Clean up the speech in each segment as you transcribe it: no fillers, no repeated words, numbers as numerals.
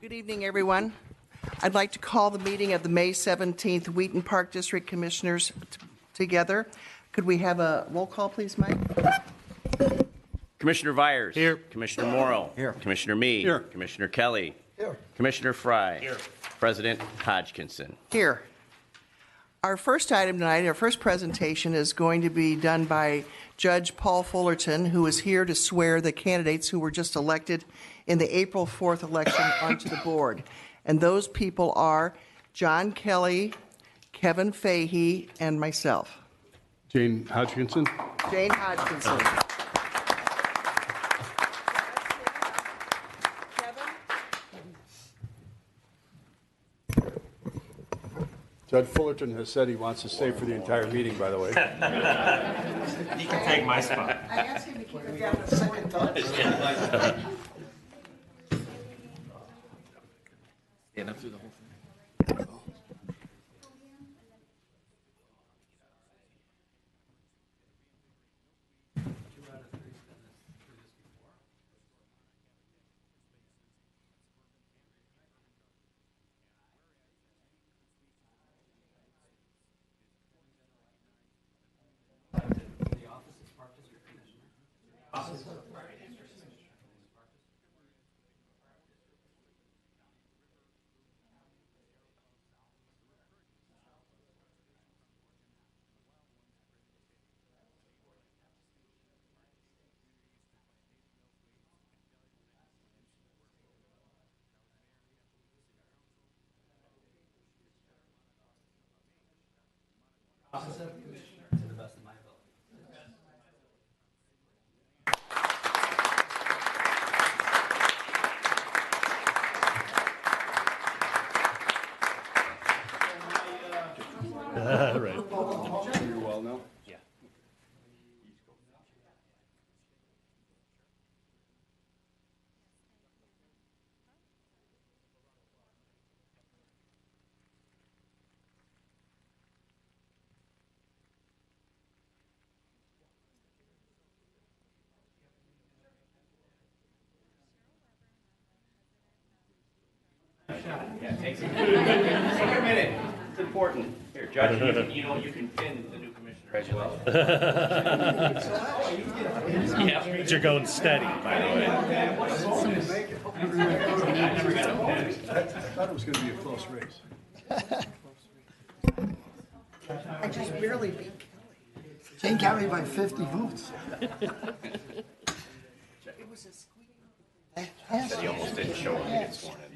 Good evening, everyone. I'd like to call the meeting of the May 17th Wheaton Park District Commissioners together. Could we have a roll call, please, Mike? Commissioner Vyers. Here. Commissioner Morrill. Here. Commissioner Mee. Here. Commissioner Kelly. Here. Commissioner Fry. Here. President Hodgkinson. Here. Our first item tonight, our first presentation, is going to be done by Judge Paul Fullerton, who is here to swear the candidates who were just elected in the April 4th election onto the board. And those people are John Kelly, Kevin Fahey, and myself. Jane Hodgkinson. Jane Hodgkinson. Judge Fullerton has said he wants to stay for the entire meeting, by the way. He can take my spot. I asked him to keep it down to second thought. Stand up through the whole thing. Right. You're well now? Yeah. Yeah, take a minute. It's important. Here, Judge, you can pin the new commissioner as well. Yeah. You're going steady, by the way. I thought it was going to be a close race. I just barely beat Jane got me by 50 votes. Said he almost didn't show up to get sworn in.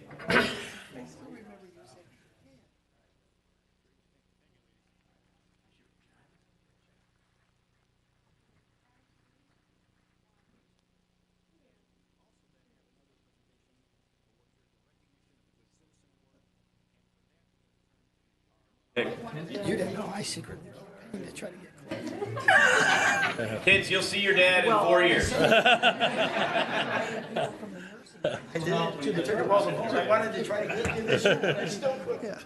You didn't know I secretly to try to get close. Kids, you'll see your dad in 4 years. I did it too. They took it wrong. I wanted to try to get you this year, but I still couldn't. Yeah.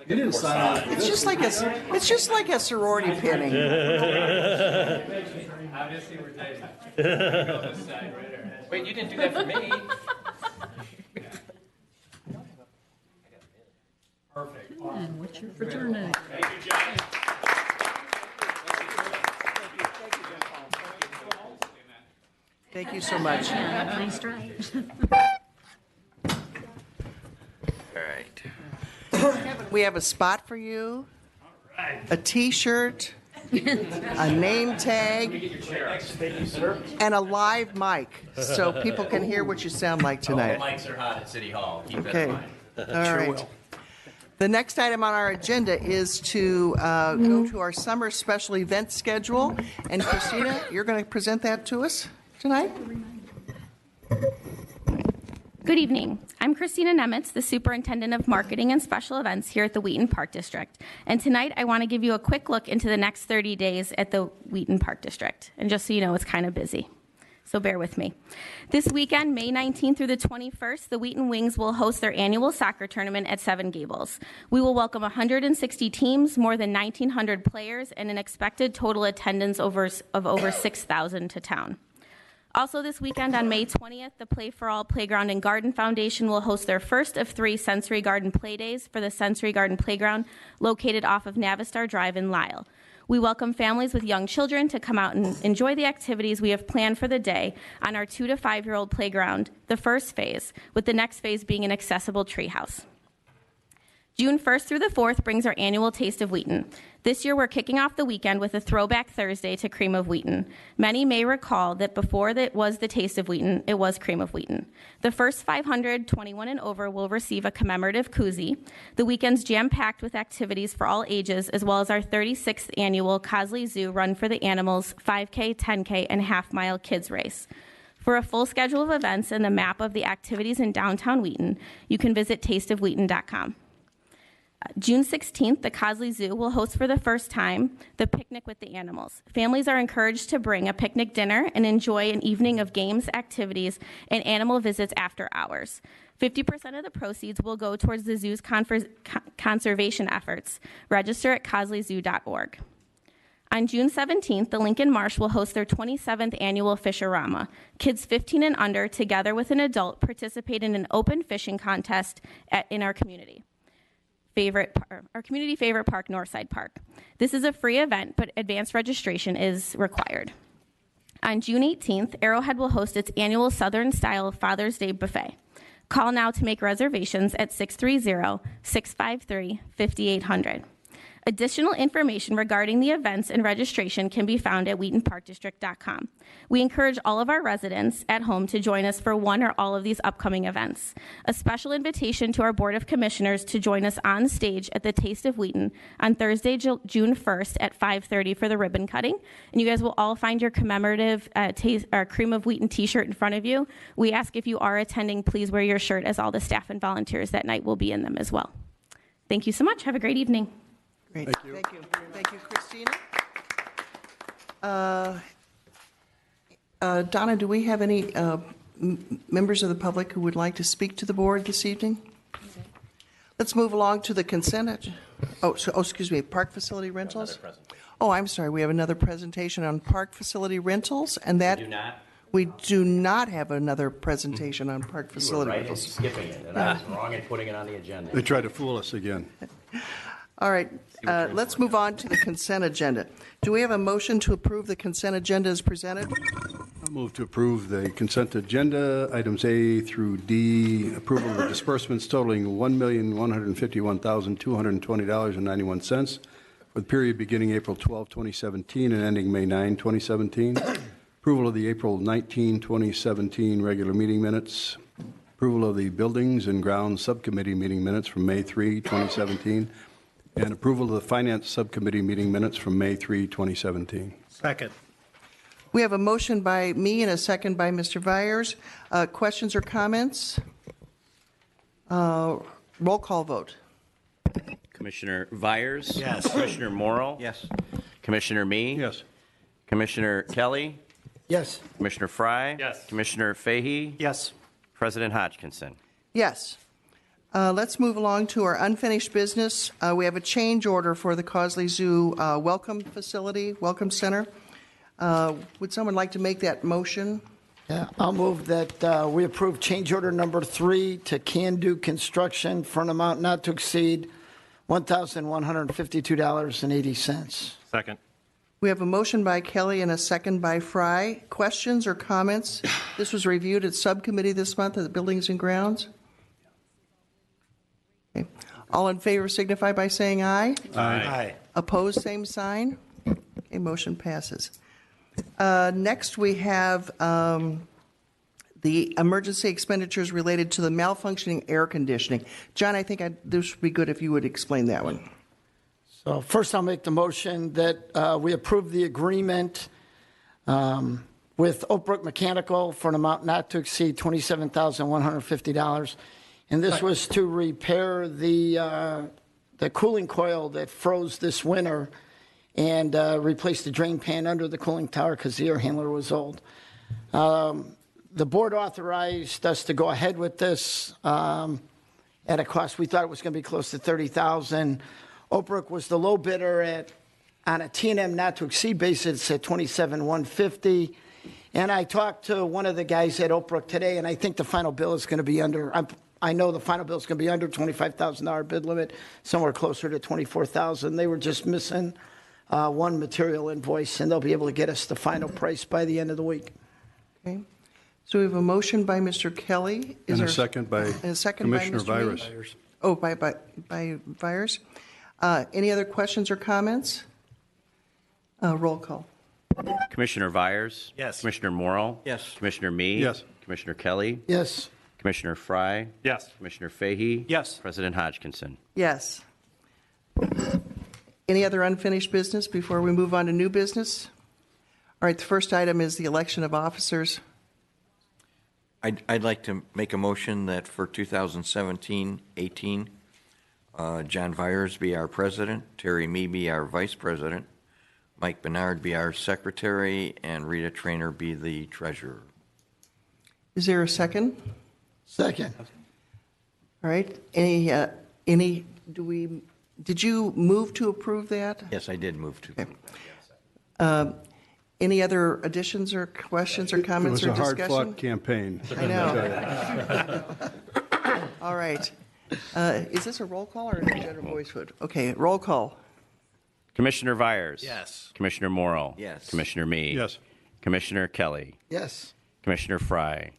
You didn't sign on. It's just like a sorority pinning. Obviously, we're dating. Wait, you didn't do that for me. Perfect. What's your fraternity? Thank you, John. Thank you so much. Nice try. All right. We have a spot for you, a T-shirt, a name tag, and a live mic, so people can hear what you sound like All the tonight. mics are hot at City Hall. Keep that Okay. in mind. All right. The next item on our agenda is to go to our summer special event schedule. And Christina, you're going to present that to us tonight? Good evening. I'm Christina Nemitz, the Superintendent of Marketing and Special Events here at the Wheaton Park District. And tonight I want to give you a quick look into the next 30 days at the Wheaton Park District. And just so you know, it's kind of busy. so bear with me. This weekend, May 19th through the 21st, the Wheaton Wings will host their annual soccer tournament at Seven Gables. We will welcome 160 teams, more than 1,900 players, and an expected total attendance of over 6,000 to town. Also this weekend on May 20th, the Play for All Playground and Garden Foundation will host their first of 3 Sensory Garden Play Days for the Sensory Garden Playground located off of Navistar Drive in Lisle. We welcome families with young children to come out and enjoy the activities we have planned for the day on our 2 to 5-year-old playground, the first phase, with the next phase being an accessible treehouse. June 1st through the 4th brings our annual Taste of Wheaton. This year, we're kicking off the weekend with a throwback Thursday to Cream of Wheaton. Many may recall that before that was the Taste of Wheaton, it was Cream of Wheaton. The first 500, 21 and over, will receive a commemorative koozie. The weekend's jam-packed with activities for all ages, as well as our 36th annual Cosley Zoo Run for the Animals 5K, 10K, and half-mile kids race. For a full schedule of events and the map of the activities in downtown Wheaton, you can visit tasteofwheaton.com. June 16th, the Cosley Zoo will host for the first time the Picnic with the Animals. Families are encouraged to bring a picnic dinner and enjoy an evening of games, activities, and animal visits after hours. 50% of the proceeds will go towards the zoo's conservation efforts. Register at cosleyzoo.org. On June 17th, the Lincoln Marsh will host their 27th annual Fisherama. Kids 15 and under, together with an adult, participate in an open fishing contest in our community. Our community favorite park, Northside Park. This is a free event, but advanced registration is required. On June 18th, Arrowhead will host its annual Southern-style Father's Day buffet. Call now to make reservations at 630-653-5800. Additional information regarding the events and registration can be found at wheatonparkdistrict.com. We encourage all of our residents at home to join us for one or all of these upcoming events. A special invitation to our Board of Commissioners to join us on stage at the Taste of Wheaton on Thursday, June 1st at 5:30 for the ribbon cutting. And you guys will all find your commemorative Cream of Wheaton t-shirt in front of you. We ask if you are attending, please wear your shirt, as all the staff and volunteers that night will be in them as well. Thank you so much. Have a great evening. Great. Thank you. Thank you, Christina. Donna, do we have any members of the public who would like to speak to the board this evening? Let's move along to the consent. Excuse me, park facility rentals? Oh, I'm sorry. We have another presentation on park facility rentals, and that Do not. we do not have another presentation on park facility Right in rentals. skipping it, and I was wrong in putting it on the agenda. They tried to fool us again. All right, let's move on to the consent agenda. Do we have a motion to approve the consent agenda as presented? I'll move to approve the consent agenda, items A through D, approval of the disbursements totaling $1,151,220.91 for the period beginning April 12, 2017 and ending May 9, 2017. Approval of the April 19, 2017 regular meeting minutes. Approval of the Buildings and Grounds Subcommittee meeting minutes from May 3, 2017. And approval of the Finance Subcommittee meeting minutes from May 3, 2017. Second. We have a motion by me and a second by Mr. Vyers. Questions or comments? Roll call vote. Commissioner Vyers? Yes. Commissioner Morrow? Yes. Commissioner Me? Yes. Commissioner Kelly? Yes. Commissioner Fry? Yes. Commissioner Fahey? Yes. President Hodgkinson? Yes. Let's move along to our unfinished business. We have a change order for the Cosley Zoo Welcome Center. Would someone like to make that motion? Yeah, I'll move that we approve change order number 3 to Can Do Construction for an amount not to exceed $1,152.80. Second. We have a motion by Kelly and a second by Fry. Questions or comments? This was reviewed at subcommittee this month at the Buildings and Grounds. Okay. All in favor signify by saying aye. Aye. Opposed, same sign. Okay, motion passes. Next, we have the emergency expenditures related to the malfunctioning air conditioning. John, I think this would be good if you would explain that one. So first I'll make the motion that we approve the agreement with Oak Brook Mechanical for an amount not to exceed $27,150. And this was to repair the cooling coil that froze this winter and replace the drain pan under the cooling tower because the air handler was old. The board authorized us to go ahead with this at a cost, we thought it was going to be close to $30,000. Oak Brook was the low bidder on a T&M not to exceed basis at $27,150. And I talked to one of the guys at Oak Brook today, and I think the final bill is going to be under, I know the final bill is going to be under $25,000 bid limit, somewhere closer to $24,000. They were just missing one material invoice, and they'll be able to get us the final price by the end of the week. Okay. So we have a motion by Mr. Kelly. And a second by Commissioner Mr. Virus. Meade? Oh, by Virus. Any other questions or comments? Roll call. Commissioner Vyers? Yes. Commissioner Morrill? Yes. Commissioner Meade? Yes. Commissioner Kelly? Yes. Commissioner Fry? Yes. Commissioner Fahey? Yes. President Hodgkinson? Yes. Any other unfinished business before we move on to new business? All right, the first item is the election of officers. I'd like to make a motion that for 2017-18, John Vyers be our president, Terry Mee be our vice president, Mike Bernard be our secretary, and Rita Trainer be the treasurer. Is there a second? Second. All right. Did you move to approve that? Yes, I did move to. Any other additions or questions or comments or It was a discussion? hard-fought campaign. I know. All right. Is this a roll call or a general voice vote? Okay, roll call. Commissioner Vyers? Yes. Commissioner Morrill? Yes. Commissioner Meade? Yes. Commissioner Kelly? Yes. Commissioner Fry?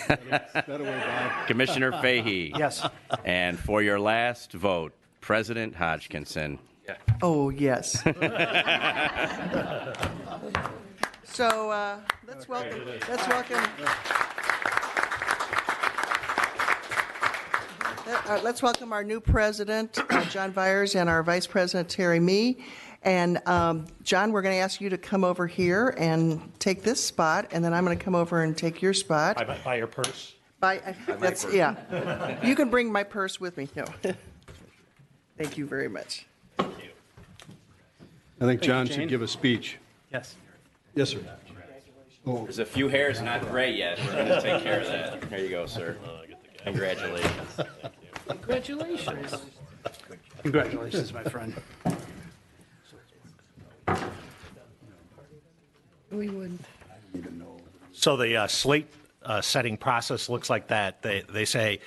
That away, Bob. Commissioner Fahey? Yes. And for your last vote, President Hodgkinson? Oh, yes. So let's welcome our new president, John Vyers, and our vice president, Terry Mee. And John, we're going to ask you to come over here and take this spot, and then I'm going to come over and take your spot. Buy your purse. Yeah. You can bring my purse with me. No. Thank you very much. I think John should give a speech. Yes. Yes, sir. There's a few hairs not gray yet. We're going to take care of that. There you go, sir. Congratulations. Congratulations. Congratulations, my friend. We would. So the slate setting process looks like that. They say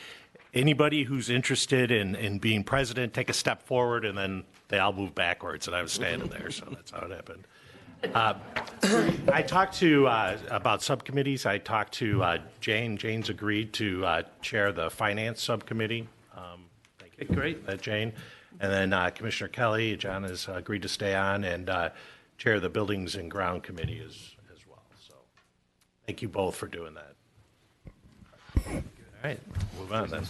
anybody who's interested in being president, take a step forward, and then they all move backwards. And I was standing there, so that's how it happened. I talked to about subcommittees. I talked to Jane. Jane's agreed to chair the finance subcommittee. Thank you, great, Jane. And then Commissioner Kelly, John has agreed to stay on and chair the buildings and ground committee as well. So thank you both for doing that. All right, move on then.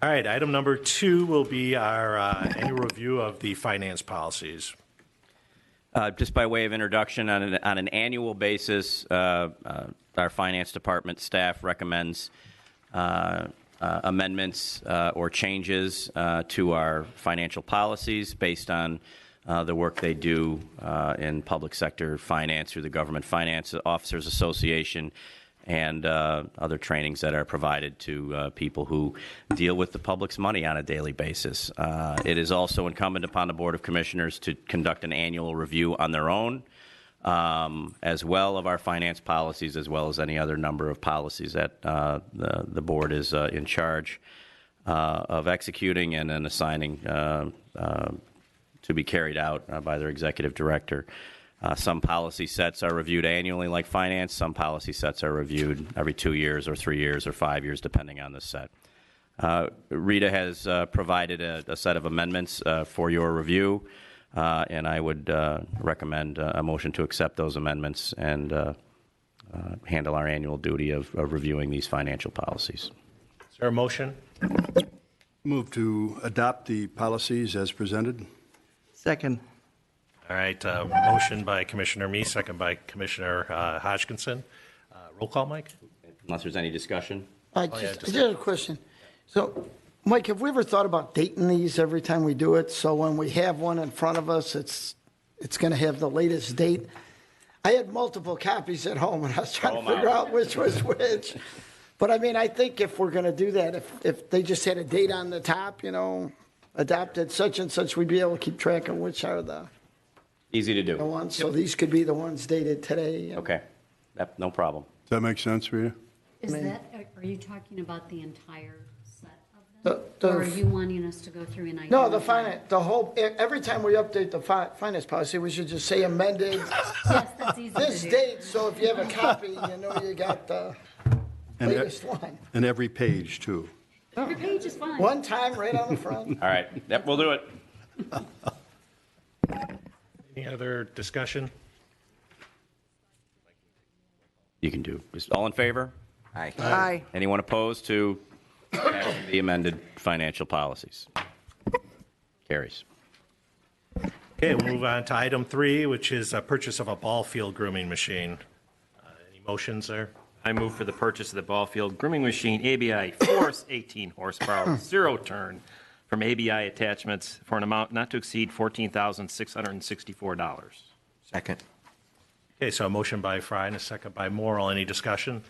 All right, item number 2 will be our annual review of the finance policies. Just by way of introduction, on an annual basis, our finance department staff recommends amendments or changes to our financial policies based on the work they do in public sector finance through the Government Finance Officers Association and other trainings that are provided to people who deal with the public's money on a daily basis. It is also incumbent upon the Board of Commissioners to conduct an annual review on their own, as well of our finance policies, as well as any other number of policies that the Board is in charge of executing and then assigning to be carried out by their executive director. Some policy sets are reviewed annually like finance. Some policy sets are reviewed every 2 years or 3 years or 5 years, depending on the set. Rita has provided a set of amendments for your review, and I would recommend a motion to accept those amendments and handle our annual duty of reviewing these financial policies. Is there a motion? Move to adopt the policies as presented. Second. All right, motion by Commissioner Mee, second by Commissioner Hodgkinson. Roll call, Mike? Unless there's any discussion. I just had a question. So, Mike, have we ever thought about dating these every time we do it? So when we have one in front of us, it's going to have the latest date. I had multiple copies at home, and I was trying Throw to 'em figure out. out which was which. But I mean, I think if we're going to do that, if they just had a date on the top, you know, adopted such and such, we'd be able to keep track of which are the Easy to do. ones. So these could be the ones dated today. Okay. Yep, no problem. Does that make sense for you? Is that, are you talking about the entire set of them? The- Or are you wanting us to go through and identify? No, the finance, the whole, every time we update the finance policy, we should just say amended Yes, that's easy this to do. date, so if you have a copy, you know you got the And e- latest one. And every page, too. Every page is fine. One time, right on the front. All right. Yep, we'll do it. Any other discussion? You can do. All in favor? Aye. Aye. Anyone opposed to passing the amended financial policies? Carries. Okay, we'll move on to item 3, which is a purchase of a ball field grooming machine. Any motions there? I move for the purchase of the ball field grooming machine, ABI Force 18 horsepower, zero turn, from ABI Attachments for an amount not to exceed $14,664. Second. Okay, so a motion by Fry and a second by Morrell. Any discussion?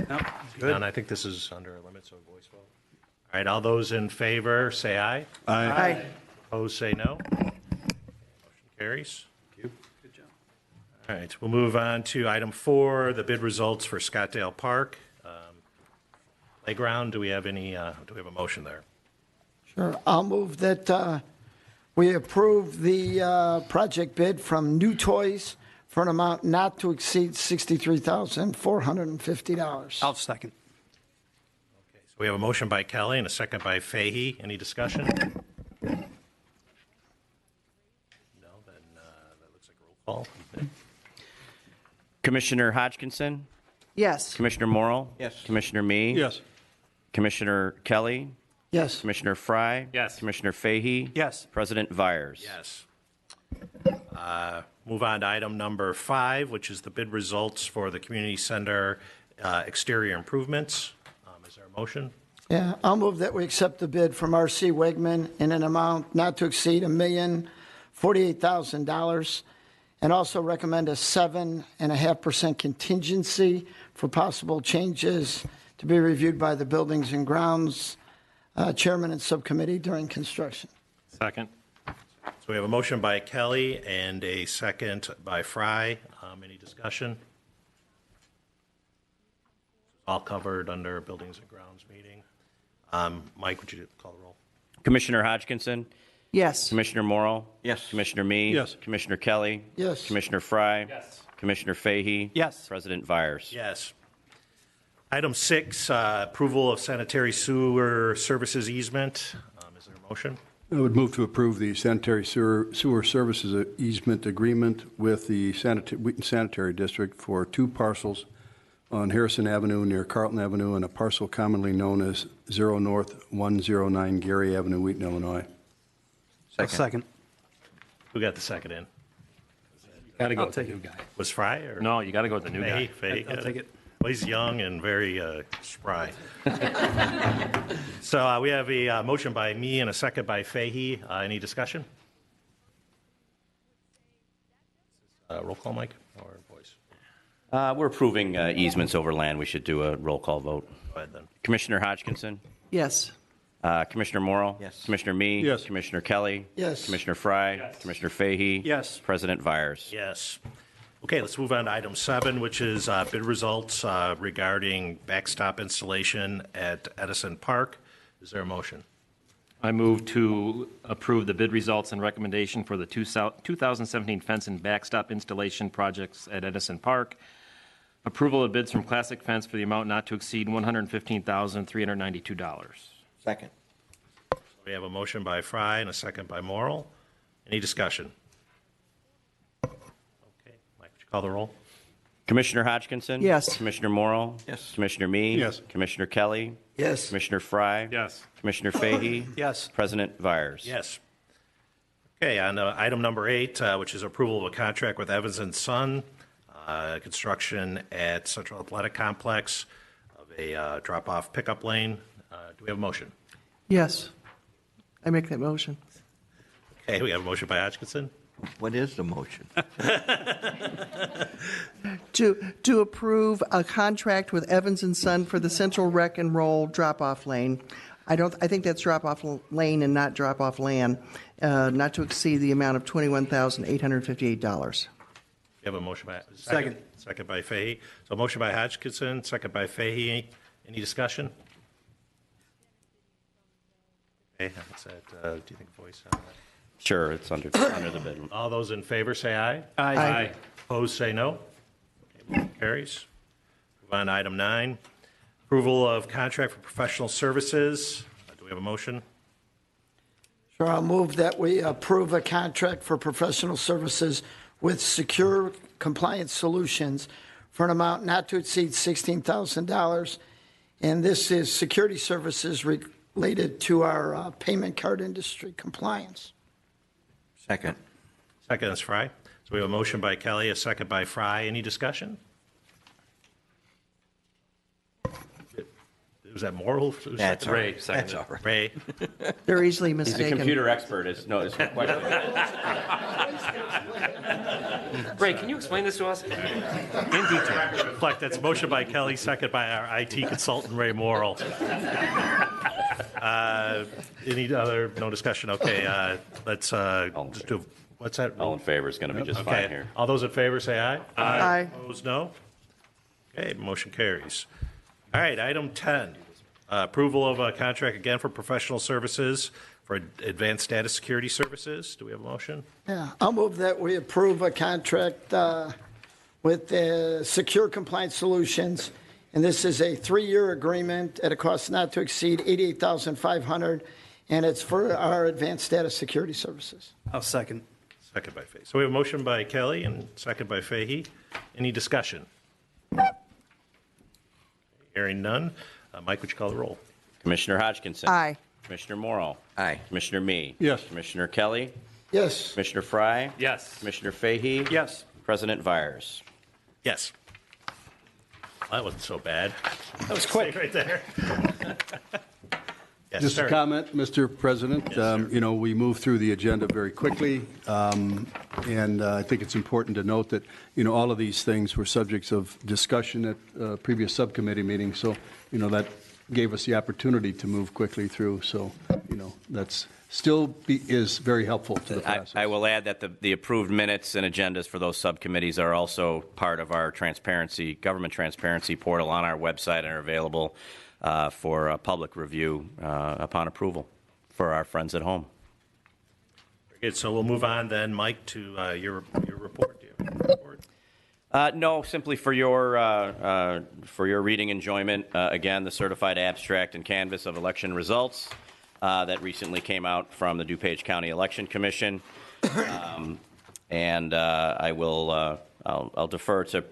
No. None. I think this is under a limit, so voice vote. All right, all those in favor, say aye. Aye. Opposed, say no. Motion carries. Good job. All right, we'll move on to item 4, the bid results for Scottdale Park. Playground, do we have any, do we have a motion there? Sure, I'll move that we approve the project bid from New Toys for an amount not to exceed $63,450. I'll second. So we have a motion by Kelly and a second by Fahey. Any discussion? No, then that looks like a roll call. Commissioner Hodgkinson? Yes. Commissioner Morrell? Yes. Commissioner Me? Yes. Commissioner Kelly? Yes, Commissioner Fry? Yes. Commissioner Fahey? Yes. President Vires? Yes. Move on to item number 5, which is the bid results for the community center exterior improvements. Is there a motion? yeah, I'll move that we accept the bid from R.C. Wegman in an amount not to exceed $1,048,000, and also recommend a 7.5% contingency for possible changes to be reviewed by the Buildings and Grounds Chairman and Subcommittee during construction. Second. So we have a motion by Kelly and a second by Fry. Any discussion? All covered under Buildings and Grounds meeting. Mike, would you call the roll? Commissioner Hodgkinson? Yes. Commissioner Morrell? Yes. Commissioner Me? Yes. Commissioner Kelly? Yes. Commissioner Fry? Yes. Commissioner Fahey? Yes. President Vires? Yes. Item 6, approval of sanitary sewer services easement. Is there a motion? I would move to approve the sanitary sewer services easement agreement with the Wheaton Sanitary District for 2 parcels on Harrison Avenue near Carlton Avenue and a parcel commonly known as 0 North 109 Gary Avenue, Wheaton, Illinois. Second. Who got the second in? Got to go with the new guy. Was Fry or? No, you got to go with the new guy. Fahey I'll got take it. Well, he's young and very spry. So we have a motion by me and a second by Fahey. Any discussion? Roll call, Mike, or voice? We're approving easements over land. We should do a roll call vote. Go ahead then. Commissioner Hodgkinson? Yes. Commissioner Morrell? Yes. Commissioner Me? Yes. Commissioner Kelly? Yes. Commissioner Fry? Commissioner Fahey? Yes. President Vires? Yes. Okay, let's move on to item 7, which is bid results regarding backstop installation at Edison Park. Is there a motion? I move to approve the bid results and recommendation for the 2017 fence and backstop installation projects at Edison Park. Approval of bids from Classic Fence for the amount not to exceed $115,392. Second. We have a motion by Fry and a second by Morrell. Any discussion? Okay, Mike, would you call the roll? Commissioner Hodgkinson? Yes. Commissioner Morrell? Yes. Commissioner Me? Yes. Commissioner Kelly? Yes, Commissioner Fry? Yes. Commissioner Fahey? Yes. President Vires? Yes. Okay, on item number 8, which is approval of a contract with Evans & Son, construction at Central Athletic Complex of a drop-off pickup lane. Do we have a motion? Yes. I make that motion. Okay, we have a motion by Hodgkinson. What is the motion? To approve a contract with Evans and Son for the Central Rec and Roll drop-off lane. I think that's drop-off lane and not drop-off land, not to exceed the amount of $21,858. You have a motion by Second. Second by Fahey. So motion by Hodgkinson, second by Fahey. Any discussion? Okay, that's it. Do you think voice on that? Sure, it's under the bid. All those in favor say aye. Aye. Opposed, say no. Okay, motion carries. Move on to item 9. Approval of contract for professional services. Do we have a motion? Sure, I'll move that we approve a contract for professional services with Secure Compliance Solutions for an amount not to exceed $16,000. And this is security services related to our payment card industry compliance. Second. Second is Fry. So we have a motion by Kelly, a second by Fry. Any discussion? Was that Morrill? That's all right. Ray, second. That's all right. Ray. They're easily He's a mistaken. computer expert. It's a question. Ray, can you explain this to us in detail? Reflect, that's motion by Kelly, second by our IT consultant, Ray Morrill. Any other, no discussion? Okay, let's just do, what's that? All in favor is going to be just fine Okay, here. all those in favor say aye. Aye. Opposed, no. Okay, motion carries. All right, item 10, approval of a contract again for professional services for advanced data security services. Do we have a motion? Yeah, I'll move that we approve a contract with Secure Compliance Solutions, and this is a 3-year agreement at a cost not to exceed $88,500, and it's for our advanced data security services. I'll second. Second by Fahey. So we have a motion by Kelly and second by Fahey. Any discussion? Hearing none. Mike, would you call the roll? Commissioner Hodgkinson. Aye. Commissioner Morrill. Aye. Commissioner Mee. Yes. Commissioner Kelly. Yes. Commissioner Fry. Yes. Commissioner Fahey. Yes. President Vires. Yes. That wasn't so bad. That was quick. Right there. Yes, Just sir. a comment, Mr. President. We moved through the agenda very quickly, and I think it's important to note that, all of these things were subjects of discussion at previous subcommittee meetings, so, that gave us the opportunity to move quickly through. So, that's is very helpful to the process. I will add that the approved minutes and agendas for those subcommittees are also part of our government transparency portal on our website and are available for public review upon approval for our friends at home. Very good. So we'll move on then, Mike, to your report. Do you have a report? No, simply for your reading enjoyment. Again, the certified abstract and canvas of election results that recently came out from the DuPage County Election Commission, and I'll defer to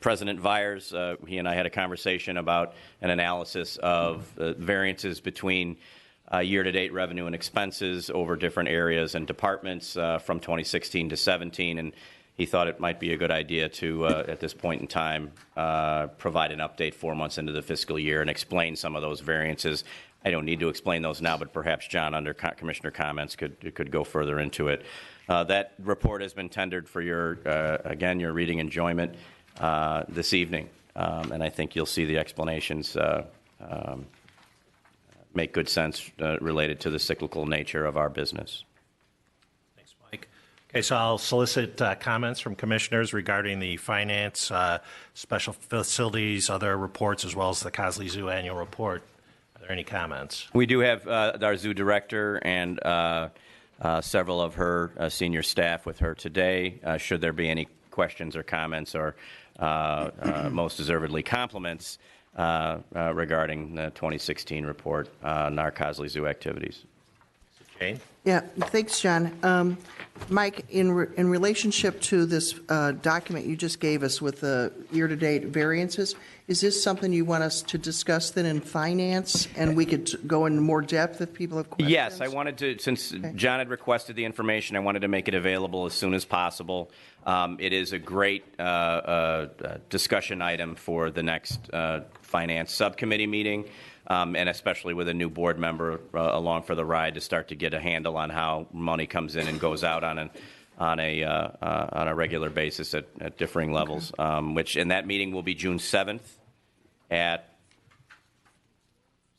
President Vires. He and I had a conversation about an analysis of variances between year-to-date revenue and expenses over different areas and departments from 2016 to 17, and he thought it might be a good idea to, at this point in time, provide an update 4 months into the fiscal year and explain some of those variances. I don't need to explain those now, but perhaps John, under commissioner comments, could go further into it. That report has been tendered for your reading enjoyment this evening, and I think you'll see the explanations make good sense related to the cyclical nature of our business. Thanks, Mike. Okay, so I'll solicit comments from commissioners regarding the finance, special facilities, other reports, as well as the Cosley Zoo annual report. Are there any comments? We do have our zoo director and several of her senior staff with her today. Should there be any questions or comments or most deservedly compliments regarding the 2016 report on our Cosley Zoo activities. Jane? Yeah, thanks, John. Mike, in relationship to this document you just gave us with the year-to-date variances, is this something you want us to discuss then in finance, and we could go into more depth if people have questions? Yes, I wanted to, since John had requested the information, I wanted to make it available as soon as possible. It is a great discussion item for the next finance subcommittee meeting. And especially with a new board member along for the ride to start to get a handle on how money comes in and goes out on on a regular basis at differing levels. And that meeting will be June 7th at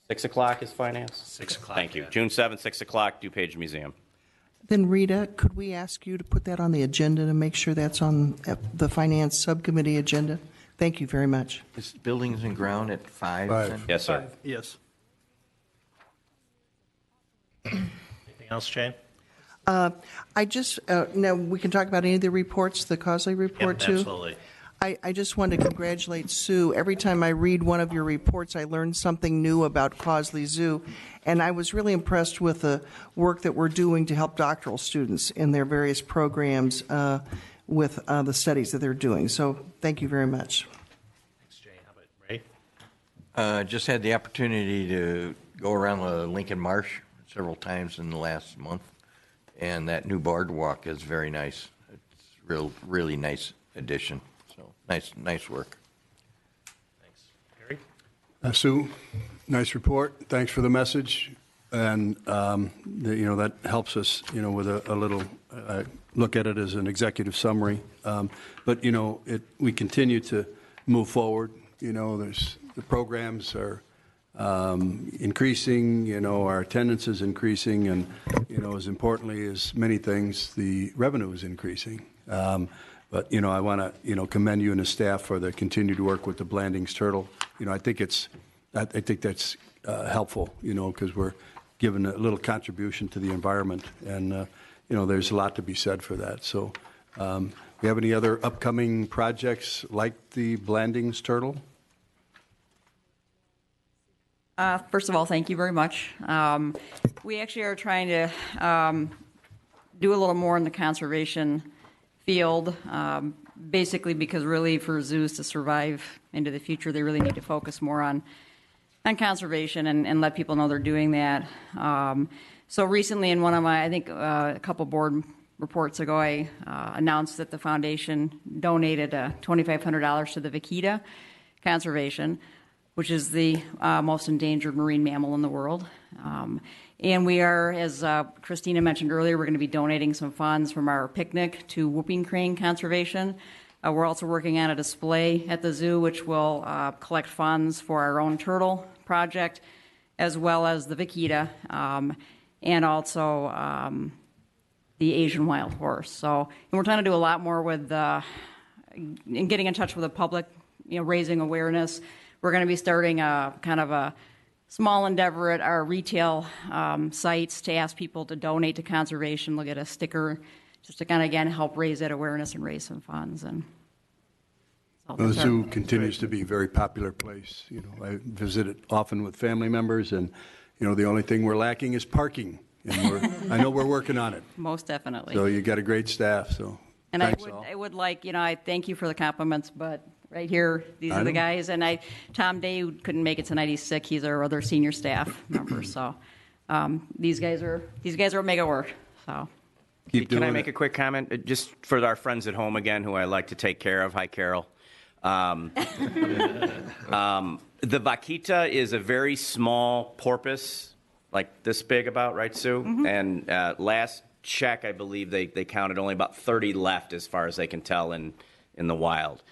6 o'clock is finance? 6 o'clock. Thank you. Yeah. June 7th, 6 o'clock, DuPage Museum. Then Rita, could we ask you to put that on the agenda to make sure that's on the Finance Subcommittee agenda? Thank you very much. Is buildings and ground at 5? 5. Yes, sir. Yes. Anything else, Jane? I just, now we can talk about any of the reports, the Causey report too? Absolutely. I just want to congratulate Sue. Every time I read one of your reports, I learn something new about Causley Zoo. And I was really impressed with the work that we're doing to help doctoral students in their various programs with the studies that they're doing. So thank you very much. Thanks, Jane. How about Ray? Just had the opportunity to go around the Lincoln Marsh several times in the last month, and that new boardwalk is very nice. It's really nice addition. So nice work. Thanks. Harry? Sue, nice report. Thanks for the message. And, that helps us, with a little look at it as an executive summary. But, we continue to move forward. The programs are increasing, our attendance is increasing, and, as importantly as many things, the revenue is increasing. But, I want to, commend you and the staff for the continued work with the Blandings turtle. I think that's helpful, because we're giving a little contribution to the environment, and, there's a lot to be said for that. So, we have any other upcoming projects like the Blandings turtle? First of all, thank you very much. We actually are trying to do a little more in the conservation field, basically because really for zoos to survive into the future, they really need to focus more on conservation and let people know they're doing that. So recently in one of my, I think a couple board reports ago, I announced that the foundation donated $2,500 to the vaquita conservation, which is the most endangered marine mammal in the world. And we are, as Christina mentioned earlier, we're going to be donating some funds from our picnic to whooping crane conservation. We're also working on a display at the zoo, which will collect funds for our own turtle project, as well as the vaquita, and also the Asian wild horse. So, and we're trying to do a lot more with getting in touch with the public, raising awareness. We're going to be starting a kind of a small endeavor at our retail sites to ask people to donate to conservation. They'll get a sticker just to kind of, again, help raise that awareness and raise some funds. And the zoo continues to be a very popular place. I visit it often with family members, and, the only thing we're lacking is parking. And I know we're working on it. Most definitely. So you got a great staff, so and thanks I would like, I thank you for the compliments, but right here, these are the guys. And Tom Day couldn't make it tonight. He's sick. He's our other senior staff member. So these guys are make it work. So Can I make a quick comment? Just for our friends at home again, who I like to take care of. Hi, Carol. The vaquita is a very small porpoise, like this big about, right, Sue? Mm-hmm. And last check, I believe they counted only about 30 left as far as they can tell in the wild.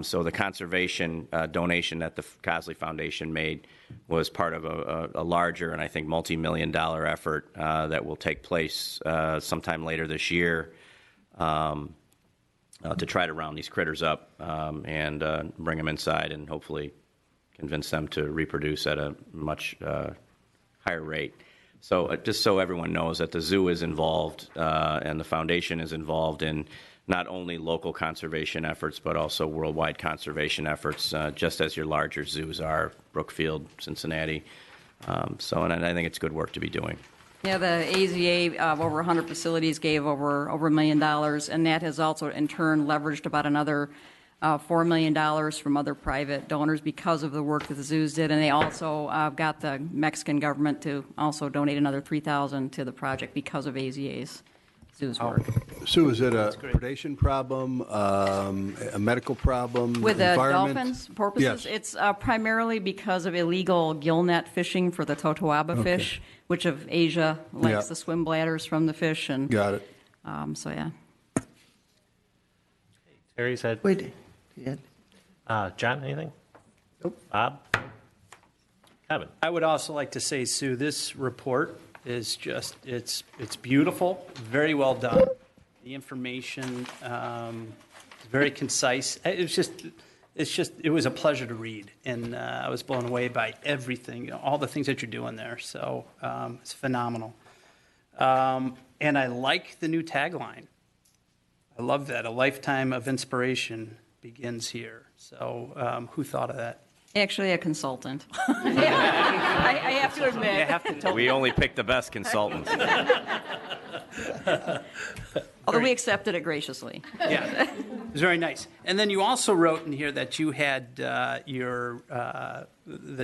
So the conservation donation that the Cosley Foundation made was part of a larger and I think multi-million-dollar effort that will take place sometime later this year to try to round these critters up and bring them inside and hopefully convince them to reproduce at a much higher rate. So just so everyone knows that the zoo is involved and the foundation is involved in not only local conservation efforts, but also worldwide conservation efforts, just as your larger zoos are, Brookfield, Cincinnati. And I think it's good work to be doing. Yeah, the AZA of over 100 facilities gave over $1 million, and that has also in turn leveraged about another $4 million from other private donors because of the work that the zoos did, and they also got the Mexican government to also donate another $3,000 to the project because of AZA's zoos work. Sue, is it a predation problem, a medical problem, with the environment? Dolphins, porpoises? Yes. It's primarily because of illegal gill net fishing for the totoaba fish, which of Asia likes the swim bladders from the fish. And got it. So yeah. Terry said. Wait, yeah. John, anything? Nope. Bob? Kevin? I would also like to say, Sue, this report is just, it's beautiful, very well done. The information is very concise. It was a pleasure to read, and I was blown away by everything, all the things that you're doing there. So it's phenomenal. And I like the new tagline. I love that. A lifetime of inspiration begins here. So who thought of that? Actually, a consultant. I have to admit. You have to tell We only pick the best consultants. Although we accepted it graciously. Yeah, it was very nice. And then you also wrote in here that you had the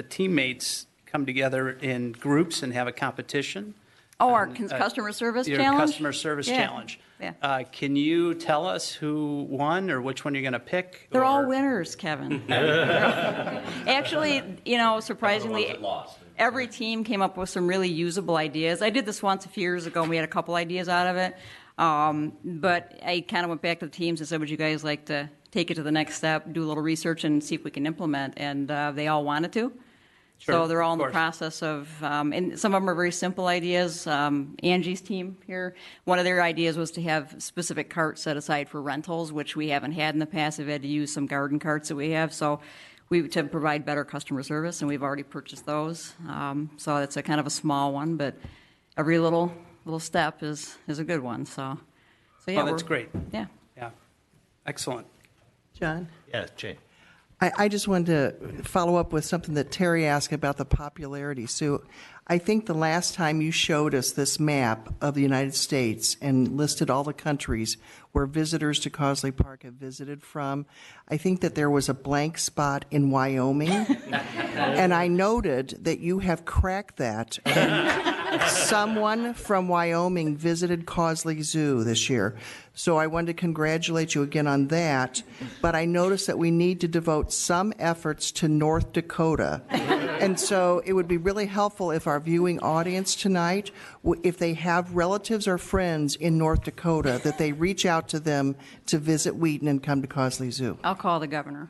teammates come together in groups and have a competition. Oh, our customer service Your challenge? customer service Yeah. challenge. Yeah. Can you tell us who won or which one you're going to pick? They're all or- winners, Kevin. Actually, surprisingly, every team came up with some really usable ideas. I did this once a few years ago, and we had a couple ideas out of it. But I kind of went back to the teams and said, would you guys like to take it to the next step, do a little research, and see if we can implement? And they all wanted to. Sure, So they're all in of the course. process of, and some of them are very simple ideas. Angie's team here, one of their ideas was to have specific carts set aside for rentals, which we haven't had in the past. We've had to use some garden carts that we have, so to provide better customer service, and we've already purchased those. So it's a kind of a small one, but every little step is a good one. So yeah, Oh, that's great. Yeah. Yeah. Excellent. John? Yeah, Jane. I just wanted to follow up with something that Terry asked about the popularity. So I think the last time you showed us this map of the United States and listed all the countries where visitors to Causley Park have visited from, I think that there was a blank spot in Wyoming. And I noted that you have cracked that. And someone from Wyoming visited Causley Zoo this year. So I wanted to congratulate you again on that. But I noticed that we need to devote some efforts to North Dakota. And so it would be really helpful if our viewing audience tonight, if they have relatives or friends in North Dakota, that they reach out to them to visit Wheaton and come to Causley Zoo. I'll call the governor.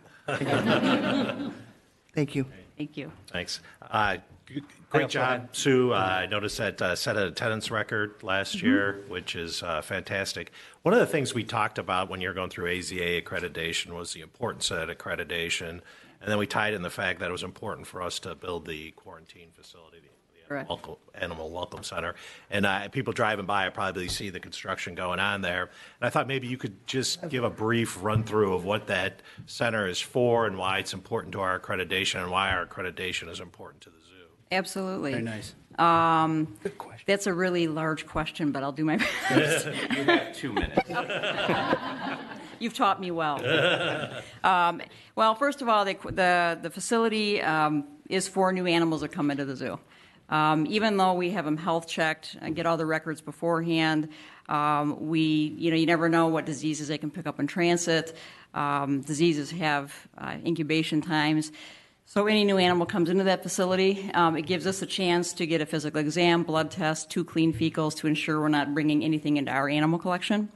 Thank you. Thank you. Thanks. Great job, Sue. I noticed that set an attendance record last year, which is fantastic. One of the things we talked about when you were going through AZA accreditation was the importance of that accreditation, and then we tied in the fact that it was important for us to build the quarantine facility, the Correct. Animal Welcome Center. And people driving by probably see the construction going on there. And I thought maybe you could just give a brief run-through of what that center is for and why it's important to our accreditation and why our accreditation is important to the zoo. Absolutely. Very nice. Good question. That's a really large question, but I'll do my best. You have 2 minutes. You've taught me well. Well, first of all, the facility is for new animals that come into the zoo. Even though we have them health checked and get all the records beforehand, you never know what diseases they can pick up in transit. Diseases have incubation times. So any new animal comes into that facility, it gives us a chance to get a physical exam, blood test, 2 clean fecals to ensure we're not bringing anything into our animal collection.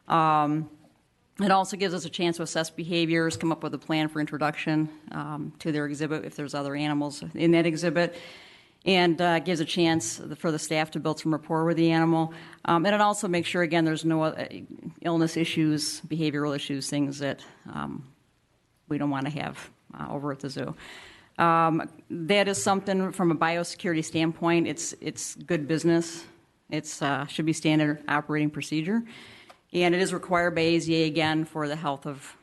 It also gives us a chance to assess behaviors, come up with a plan for introduction to their exhibit if there's other animals in that exhibit, and gives a chance for the staff to build some rapport with the animal. And it also makes sure, again, there's no illness issues, behavioral issues, things that we don't want to have over at the zoo. That is something from a biosecurity standpoint. It's good business. It should be standard operating procedure. And it is required by AZA, again, for the health of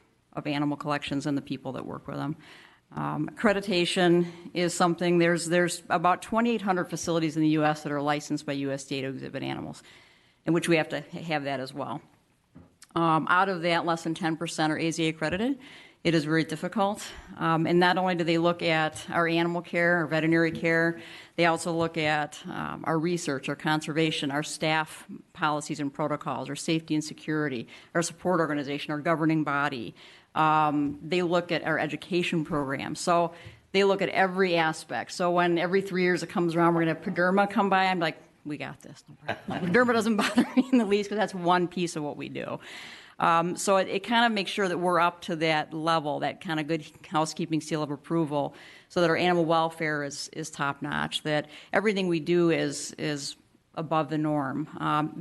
animal collections and the people that work with them. Accreditation is something, there's about 2,800 facilities in the U.S. that are licensed by USDA to exhibit animals, in which we have to have that as well. Out of that, less than 10% are AZA accredited. It is very difficult. And not only do they look at our animal care, our veterinary care, they also look at our research, our conservation, our staff policies and protocols, our safety and security, our support organization, our governing body. They look at our education program. So they look at every aspect. So when every 3 years it comes around, we're going to have Pederma come by, I'm like, we got this. Pederma doesn't bother me in the least because that's one piece of what we do. So it kind of makes sure that we're up to that level, that kind of good housekeeping seal of approval, so that our animal welfare is top notch, that everything we do is above the norm.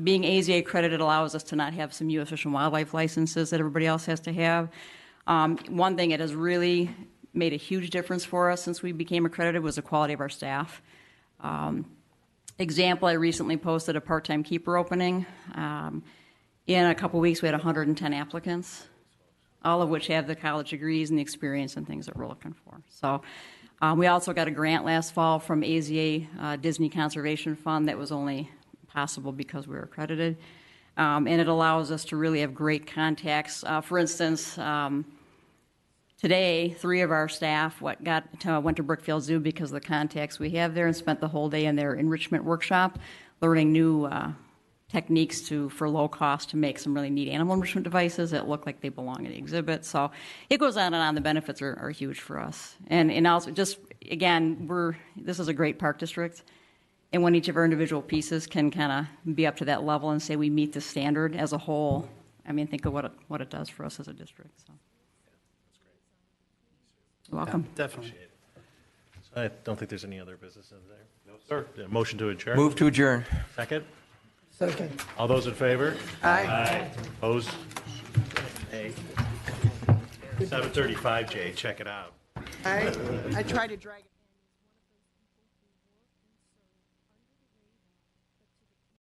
Being AZA accredited allows us to not have some U.S. Fish and Wildlife licenses that everybody else has to have. One thing it has really made a huge difference for us since we became accredited was the quality of our staff. Example, I recently posted a part-time keeper opening. In a couple weeks, we had 110 applicants, all of which have the college degrees and the experience and things that we're looking for. So we also got a grant last fall from AZA Disney Conservation Fund that was only possible because we were accredited. And it allows us to really have great contacts. For instance, today, 3 of our staff went to Brookfield Zoo because of the contacts we have there and spent the whole day in their enrichment workshop learning new techniques for low cost to make some really neat animal enrichment devices that look like they belong in the exhibit. So it goes on and on. The benefits are huge for us. And also, just again, this is a great park district. And when each of our individual pieces can kind of be up to that level and say we meet the standard as a whole, I mean, think of what it does for us as a district. So. You're welcome. Definitely. I don't think there's any other business in there. No, sir. Motion to adjourn. Move to adjourn. Second. Second. All those in favor? Aye. Opposed? Nay. 7:35, Jay. Check it out. I tried to drag it.